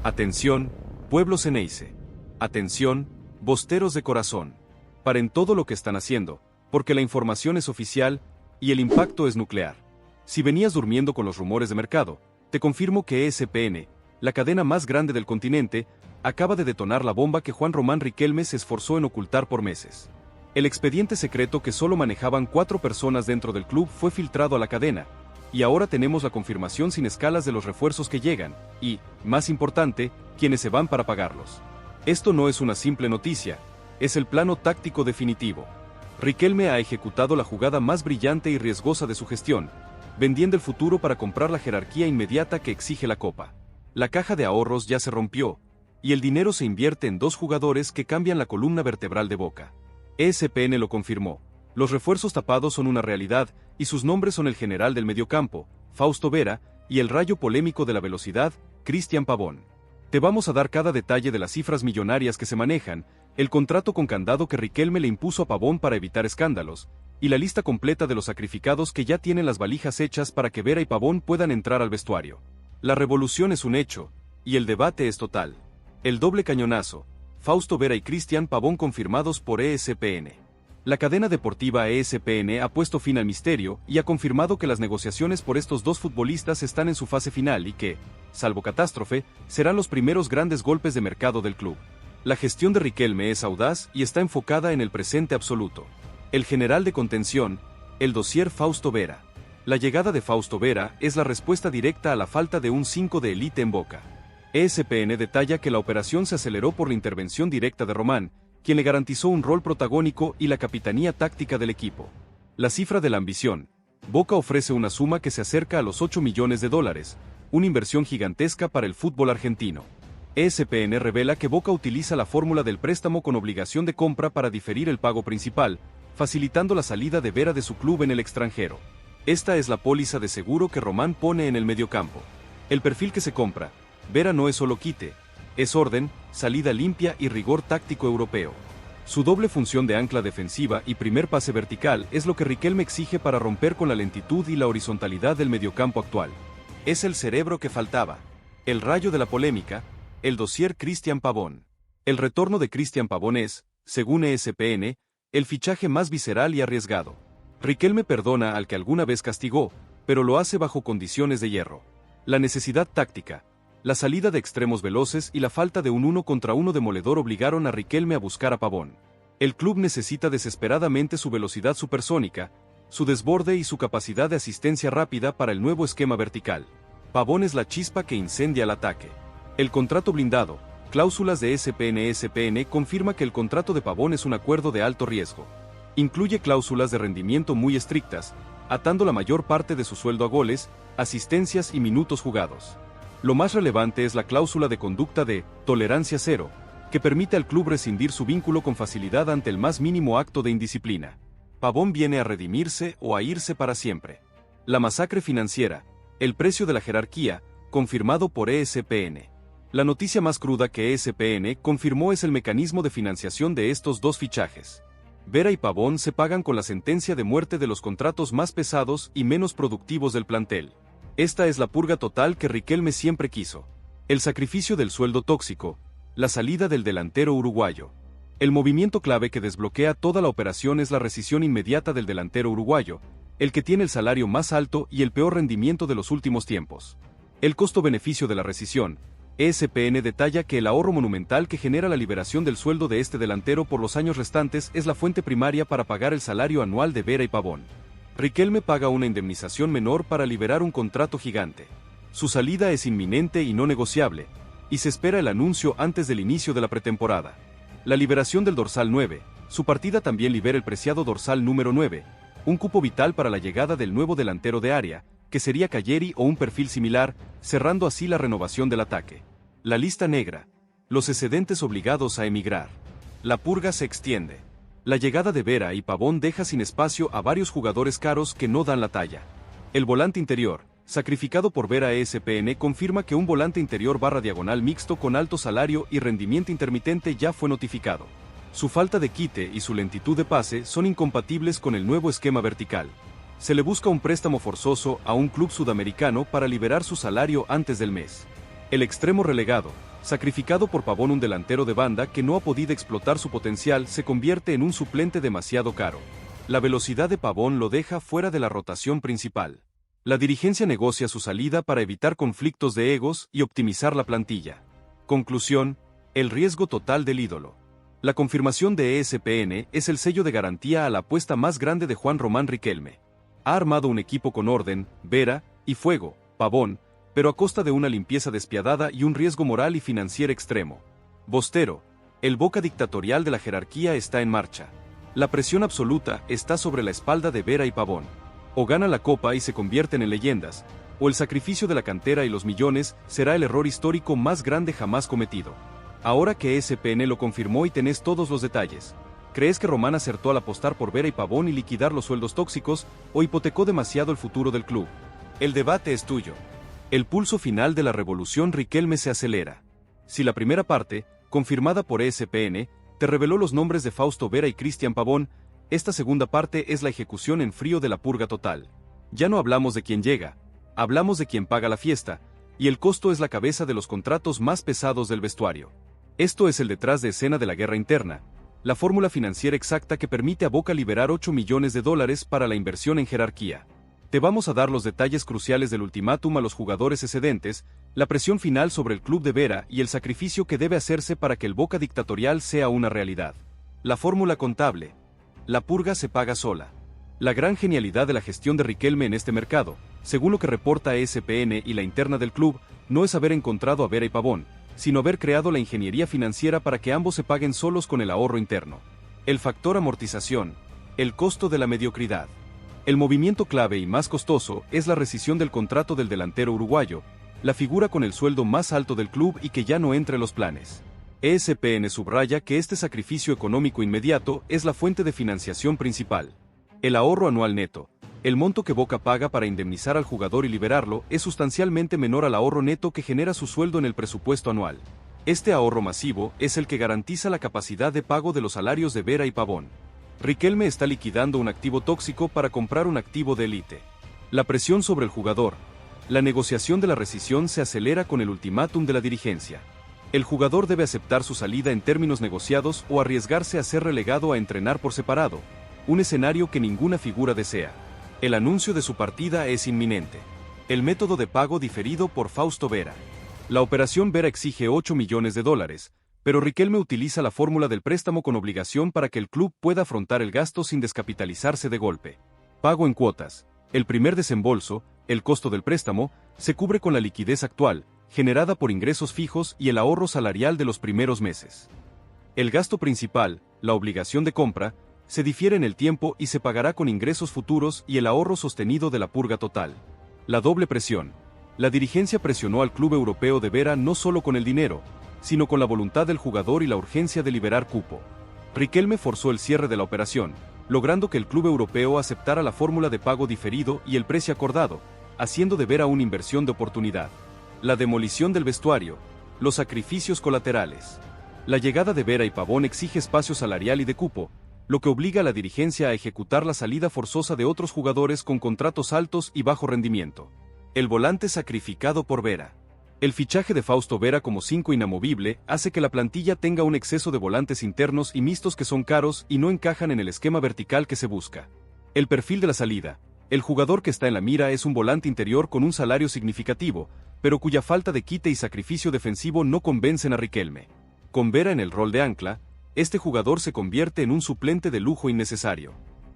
Atención, pueblo Ceneice. Atención, bosteros de corazón. Paren todo lo que están haciendo, porque la información es oficial y el impacto es nuclear. Si venías durmiendo con los rumores de mercado, te confirmo que ESPN, la cadena más grande del continente, acaba de detonar la bomba que Juan Román Riquelme se esforzó en ocultar por meses. El expediente secreto que solo manejaban 4 personas dentro del club fue filtrado a la cadena, y ahora tenemos la confirmación sin escalas de los refuerzos que llegan, y, más importante, quienes se van para pagarlos. Esto no es una simple noticia, es el plano táctico definitivo. Riquelme ha ejecutado la jugada más brillante y riesgosa de su gestión, vendiendo el futuro para comprar la jerarquía inmediata que exige la Copa. La caja de ahorros ya se rompió, y el dinero se invierte en 2 jugadores que cambian la columna vertebral de Boca. ESPN lo confirmó. Los refuerzos tapados son una realidad, y sus nombres son el general del mediocampo, Fausto Vera, y el rayo polémico de la velocidad, Cristian Pavón. Te vamos a dar cada detalle de las cifras millonarias que se manejan, el contrato con candado que Riquelme le impuso a Pavón para evitar escándalos, y la lista completa de los sacrificados que ya tienen las valijas hechas para que Vera y Pavón puedan entrar al vestuario. La revolución es un hecho, y el debate es total. El doble cañonazo, Fausto Vera y Cristian Pavón confirmados por ESPN. La cadena deportiva ESPN ha puesto fin al misterio y ha confirmado que las negociaciones por estos 2 futbolistas están en su fase final y que, salvo catástrofe, serán los primeros grandes golpes de mercado del club. La gestión de Riquelme es audaz y está enfocada en el presente absoluto. El general de contención, el dossier Fausto Vera. La llegada de Fausto Vera es la respuesta directa a la falta de un 5 de élite en Boca. ESPN detalla que la operación se aceleró por la intervención directa de Román, quien le garantizó un rol protagónico y la capitanía táctica del equipo. La cifra de la ambición. Boca ofrece una suma que se acerca a los $8 millones, una inversión gigantesca para el fútbol argentino. ESPN revela que Boca utiliza la fórmula del préstamo con obligación de compra para diferir el pago principal, facilitando la salida de Vera de su club en el extranjero. Esta es la póliza de seguro que Román pone en el mediocampo. El perfil que se compra. Vera no es solo quite, es orden, salida limpia y rigor táctico europeo. Su doble función de ancla defensiva y primer pase vertical es lo que Riquelme exige para romper con la lentitud y la horizontalidad del mediocampo actual. Es el cerebro que faltaba. El rayo de la polémica, el dossier Cristian Pavón. El retorno de Cristian Pavón es, según ESPN, el fichaje más visceral y arriesgado. Riquelme perdona al que alguna vez castigó, pero lo hace bajo condiciones de hierro. La necesidad táctica, la salida de extremos veloces y la falta de un 1 contra 1 demoledor obligaron a Riquelme a buscar a Pavón. El club necesita desesperadamente su velocidad supersónica, su desborde y su capacidad de asistencia rápida para el nuevo esquema vertical. Pavón es la chispa que incendia el ataque. El contrato blindado, cláusulas de ESPN confirma que el contrato de Pavón es un acuerdo de alto riesgo. Incluye cláusulas de rendimiento muy estrictas, atando la mayor parte de su sueldo a goles, asistencias y minutos jugados. Lo más relevante es la cláusula de conducta de tolerancia cero, que permite al club rescindir su vínculo con facilidad ante el más mínimo acto de indisciplina. Pavón viene a redimirse o a irse para siempre. La masacre financiera, el precio de la jerarquía, confirmado por ESPN. La noticia más cruda que ESPN confirmó es el mecanismo de financiación de estos 2 fichajes. Vera y Pavón se pagan con la sentencia de muerte de los contratos más pesados y menos productivos del plantel. Esta es la purga total que Riquelme siempre quiso. El sacrificio del sueldo tóxico, la salida del delantero uruguayo. El movimiento clave que desbloquea toda la operación es la rescisión inmediata del delantero uruguayo, el que tiene el salario más alto y el peor rendimiento de los últimos tiempos. El costo-beneficio de la rescisión. ESPN detalla que el ahorro monumental que genera la liberación del sueldo de este delantero por los años restantes es la fuente primaria para pagar el salario anual de Vera y Pavón. Riquelme paga una indemnización menor para liberar un contrato gigante. Su salida es inminente y no negociable, y se espera el anuncio antes del inicio de la pretemporada. La liberación del dorsal 9, su partida también libera el preciado dorsal número 9, un cupo vital para la llegada del nuevo delantero de área, que sería Calleri o un perfil similar, cerrando así la renovación del ataque. La lista negra. Los excedentes obligados a emigrar. La purga se extiende. La llegada de Vera y Pavón deja sin espacio a varios jugadores caros que no dan la talla. El volante interior, sacrificado por Vera. ESPN confirma que un volante interior /diagonal mixto con alto salario y rendimiento intermitente ya fue notificado. Su falta de quite y su lentitud de pase son incompatibles con el nuevo esquema vertical. Se le busca un préstamo forzoso a un club sudamericano para liberar su salario antes del mes. El extremo relegado, sacrificado por Pavón, un delantero de banda que no ha podido explotar su potencial, se convierte en un suplente demasiado caro. La velocidad de Pavón lo deja fuera de la rotación principal. La dirigencia negocia su salida para evitar conflictos de egos y optimizar la plantilla. Conclusión: el riesgo total del ídolo. La confirmación de ESPN es el sello de garantía a la apuesta más grande de Juan Román Riquelme. Ha armado un equipo con orden, vera y fuego, Pavón, pero a costa de una limpieza despiadada y un riesgo moral y financiero extremo. Bostero, el boca dictatorial de la jerarquía está en marcha. La presión absoluta está sobre la espalda de Vera y Pavón. O gana la copa y se convierten en leyendas, o el sacrificio de la cantera y los millones será el error histórico más grande jamás cometido. Ahora que ESPN lo confirmó y tenés todos los detalles, ¿crees que Román acertó al apostar por Vera y Pavón y liquidar los sueldos tóxicos, o hipotecó demasiado el futuro del club? El debate es tuyo. El pulso final de la revolución Riquelme se acelera. Si la primera parte, confirmada por ESPN, te reveló los nombres de Fausto Vera y Cristian Pavón, esta segunda parte es la ejecución en frío de la purga total. Ya no hablamos de quién llega, hablamos de quién paga la fiesta, y el costo es la cabeza de los contratos más pesados del vestuario. Esto es el detrás de escena de la guerra interna, la fórmula financiera exacta que permite a Boca liberar 8 millones de dólares para la inversión en jerarquía. Te vamos a dar los detalles cruciales del ultimátum a los jugadores excedentes, la presión final sobre el club de Vera y el sacrificio que debe hacerse para que el Boca dictatorial sea una realidad. La fórmula contable. La purga se paga sola. La gran genialidad de la gestión de Riquelme en este mercado, según lo que reporta ESPN y la interna del club, no es haber encontrado a Vera y Pavón, sino haber creado la ingeniería financiera para que ambos se paguen solos con el ahorro interno. El factor amortización. El costo de la mediocridad. El movimiento clave y más costoso es la rescisión del contrato del delantero uruguayo, la figura con el sueldo más alto del club y que ya no entra en los planes. ESPN subraya que este sacrificio económico inmediato es la fuente de financiación principal. El ahorro anual neto, el monto que Boca paga para indemnizar al jugador y liberarlo, es sustancialmente menor al ahorro neto que genera su sueldo en el presupuesto anual. Este ahorro masivo es el que garantiza la capacidad de pago de los salarios de Vera y Pavón. Riquelme está liquidando un activo tóxico para comprar un activo de élite. La presión sobre el jugador. La negociación de la rescisión se acelera con el ultimátum de la dirigencia. El jugador debe aceptar su salida en términos negociados o arriesgarse a ser relegado a entrenar por separado, un escenario que ninguna figura desea. El anuncio de su partida es inminente. El método de pago diferido por Fausto Vera. La operación Vera exige 8 millones de dólares, pero Riquelme utiliza la fórmula del préstamo con obligación para que el club pueda afrontar el gasto sin descapitalizarse de golpe. Pago en cuotas. El primer desembolso, el costo del préstamo, se cubre con la liquidez actual, generada por ingresos fijos y el ahorro salarial de los primeros meses. El gasto principal, la obligación de compra, se difiere en el tiempo y se pagará con ingresos futuros y el ahorro sostenido de la purga total. La doble presión. La dirigencia presionó al club europeo de Vera no solo con el dinero, sino con la voluntad del jugador y la urgencia de liberar cupo. Riquelme forzó el cierre de la operación, logrando que el club europeo aceptara la fórmula de pago diferido y el precio acordado, haciendo de Vera una inversión de oportunidad. La demolición del vestuario, los sacrificios colaterales. La llegada de Vera y Pavón exige espacio salarial y de cupo, lo que obliga a la dirigencia a ejecutar la salida forzosa de otros jugadores con contratos altos y bajo rendimiento. El volante sacrificado por Vera. El fichaje de Fausto Vera como 5 inamovible hace que la plantilla tenga un exceso de volantes internos y mixtos que son caros y no encajan en el esquema vertical que se busca. El perfil de la salida. El jugador que está en la mira es un volante interior con un salario significativo, pero cuya falta de quite y sacrificio defensivo no convencen a Riquelme. Con Vera en el rol de ancla, este jugador se convierte en un suplente de lujo innecesario.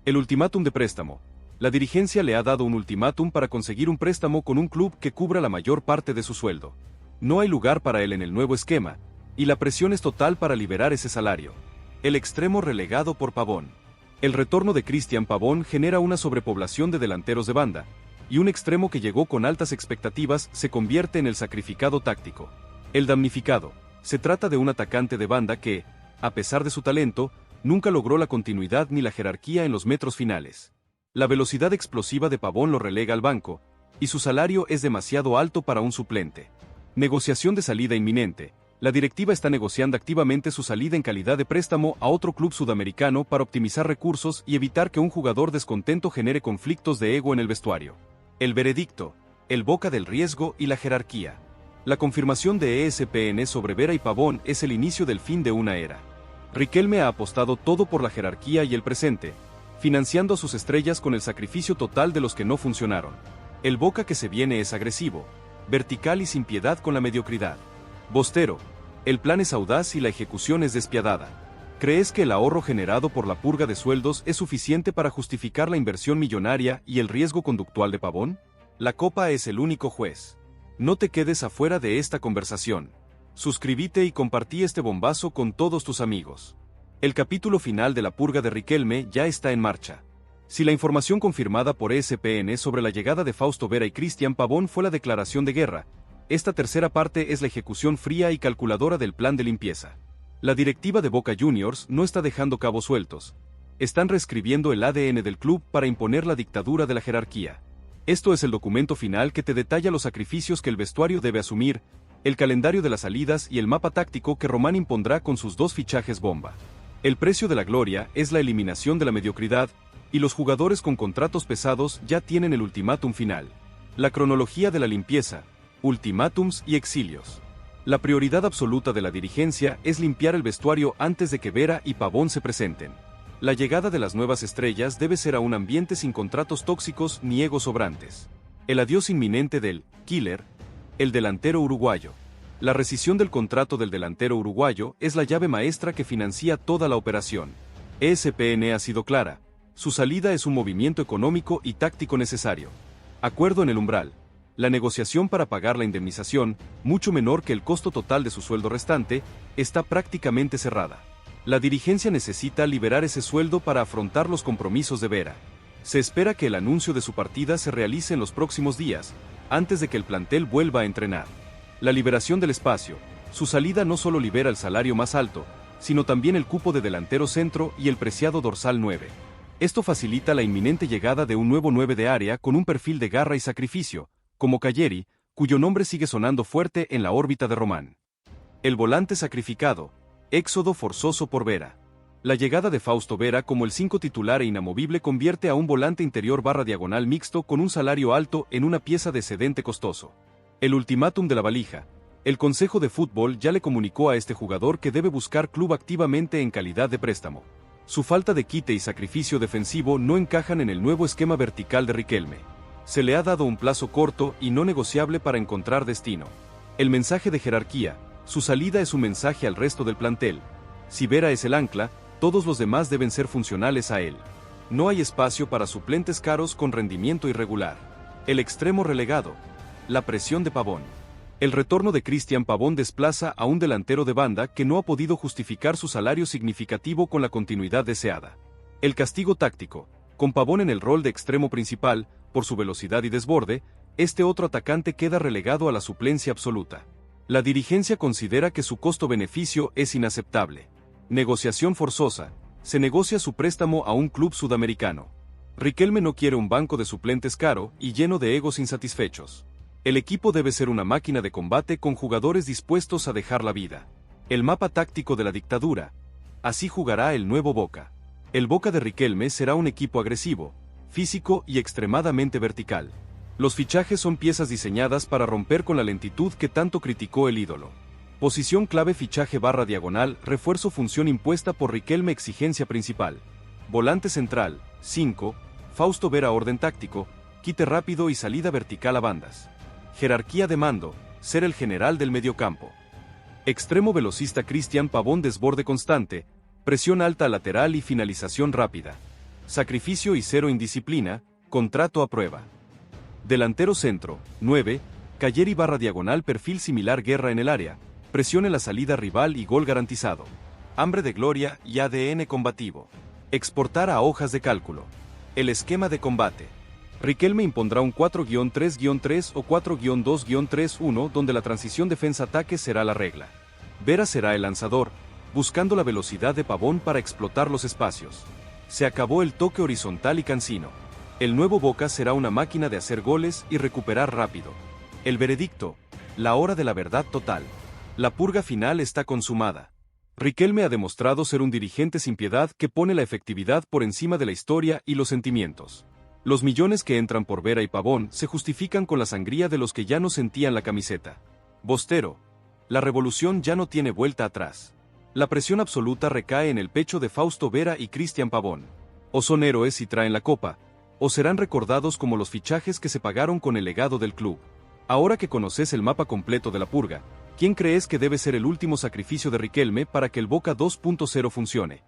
El ultimátum de préstamo. La dirigencia le ha dado un ultimátum para conseguir un préstamo con un club que cubra la mayor parte de su sueldo. No hay lugar para él en el nuevo esquema, y la presión es total para liberar ese salario. El extremo relegado por Pavón. El retorno de Cristian Pavón genera una sobrepoblación de delanteros de banda, y un extremo que llegó con altas expectativas se convierte en el sacrificado táctico. El damnificado. Se trata de un atacante de banda que, a pesar de su talento, nunca logró la continuidad ni la jerarquía en los metros finales. La velocidad explosiva de Pavón lo relega al banco, y su salario es demasiado alto para un suplente. Negociación de salida inminente. La directiva está negociando activamente su salida en calidad de préstamo a otro club sudamericano para optimizar recursos y evitar que un jugador descontento genere conflictos de ego en el vestuario. El veredicto. El boca del riesgo y la jerarquía. La confirmación de ESPN sobre Vera y Pavón es el inicio del fin de una era. Riquelme ha apostado todo por la jerarquía y el presente, financiando a sus estrellas con el sacrificio total de los que no funcionaron. El Boca que se viene es agresivo, vertical y sin piedad con la mediocridad. Bostero, el plan es audaz y la ejecución es despiadada. ¿Crees que el ahorro generado por la purga de sueldos es suficiente para justificar la inversión millonaria y el riesgo conductual de Pavón? La Copa es el único juez. No te quedes afuera de esta conversación. Suscríbete y compartí este bombazo con todos tus amigos. El capítulo final de la purga de Riquelme ya está en marcha. Si la información confirmada por ESPN sobre la llegada de Fausto Vera y Cristian Pavón fue la declaración de guerra, esta tercera parte es la ejecución fría y calculadora del plan de limpieza. La directiva de Boca Juniors no está dejando cabos sueltos. Están reescribiendo el ADN del club para imponer la dictadura de la jerarquía. Esto es el documento final que te detalla los sacrificios que el vestuario debe asumir, el calendario de las salidas y el mapa táctico que Román impondrá con sus 2 fichajes bomba. El precio de la gloria es la eliminación de la mediocridad, y los jugadores con contratos pesados ya tienen el ultimátum final. La cronología de la limpieza, ultimátums y exilios. La prioridad absoluta de la dirigencia es limpiar el vestuario antes de que Vera y Pavón se presenten. La llegada de las nuevas estrellas debe ser a un ambiente sin contratos tóxicos ni egos sobrantes. El adiós inminente del killer, el delantero uruguayo. La rescisión del contrato del delantero uruguayo es la llave maestra que financia toda la operación. ESPN ha sido clara. Su salida es un movimiento económico y táctico necesario. Acuerdo en el umbral. La negociación para pagar la indemnización, mucho menor que el costo total de su sueldo restante, está prácticamente cerrada. La dirigencia necesita liberar ese sueldo para afrontar los compromisos de Vera. Se espera que el anuncio de su partida se realice en los próximos días, antes de que el plantel vuelva a entrenar. La liberación del espacio, su salida no solo libera el salario más alto, sino también el cupo de delantero centro y el preciado dorsal 9. Esto facilita la inminente llegada de un nuevo 9 de área con un perfil de garra y sacrificio, como Calleri, cuyo nombre sigue sonando fuerte en la órbita de Román. El volante sacrificado, éxodo forzoso por Vera. La llegada de Fausto Vera como el 5 titular e inamovible convierte a un volante interior barra diagonal mixto con un salario alto en una pieza de excedente costoso. El ultimátum de la valija. El Consejo de Fútbol ya le comunicó a este jugador que debe buscar club activamente en calidad de préstamo. Su falta de quite y sacrificio defensivo no encajan en el nuevo esquema vertical de Riquelme. Se le ha dado un plazo corto y no negociable para encontrar destino. El mensaje de jerarquía. Su salida es un mensaje al resto del plantel. Si Vera es el ancla, todos los demás deben ser funcionales a él. No hay espacio para suplentes caros con rendimiento irregular. El extremo relegado. La presión de Pavón. El retorno de Cristian Pavón desplaza a un delantero de banda que no ha podido justificar su salario significativo con la continuidad deseada. El castigo táctico. Con Pavón en el rol de extremo principal, por su velocidad y desborde, este otro atacante queda relegado a la suplencia absoluta. La dirigencia considera que su costo-beneficio es inaceptable. Negociación forzosa. Se negocia su préstamo a un club sudamericano. Riquelme no quiere un banco de suplentes caro y lleno de egos insatisfechos. El equipo debe ser una máquina de combate con jugadores dispuestos a dejar la vida. El mapa táctico de la dictadura. Así jugará el nuevo Boca. El Boca de Riquelme será un equipo agresivo, físico y extremadamente vertical. Los fichajes son piezas diseñadas para romper con la lentitud que tanto criticó el ídolo. Posición clave fichaje barra diagonal, refuerzo función impuesta por Riquelme exigencia principal. Volante central, 5, Fausto Vera orden táctico, quite rápido y salida vertical a bandas. Jerarquía de mando, ser el general del mediocampo. Extremo velocista Cristian Pavón desborde constante, presión alta lateral y finalización rápida. Sacrificio y cero indisciplina, contrato a prueba. Delantero centro, 9, Calleri barra diagonal perfil similar guerra en el área, presión en la salida rival y gol garantizado. Hambre de gloria y ADN combativo. Exportar a hojas de cálculo. El esquema de combate. Riquelme impondrá un 4-3-3 o 4-2-3-1 donde la transición defensa-ataque será la regla. Vera será el lanzador, buscando la velocidad de Pavón para explotar los espacios. Se acabó el toque horizontal y cansino. El nuevo Boca será una máquina de hacer goles y recuperar rápido. El veredicto, la hora de la verdad total. La purga final está consumada. Riquelme ha demostrado ser un dirigente sin piedad que pone la efectividad por encima de la historia y los sentimientos. Los millones que entran por Vera y Pavón se justifican con la sangría de los que ya no sentían la camiseta. Bostero. La revolución ya no tiene vuelta atrás. La presión absoluta recae en el pecho de Fausto Vera y Cristian Pavón. O son héroes si traen la copa, o serán recordados como los fichajes que se pagaron con el legado del club. Ahora que conoces el mapa completo de la purga, ¿quién crees que debe ser el último sacrificio de Riquelme para que el Boca 2.0 funcione?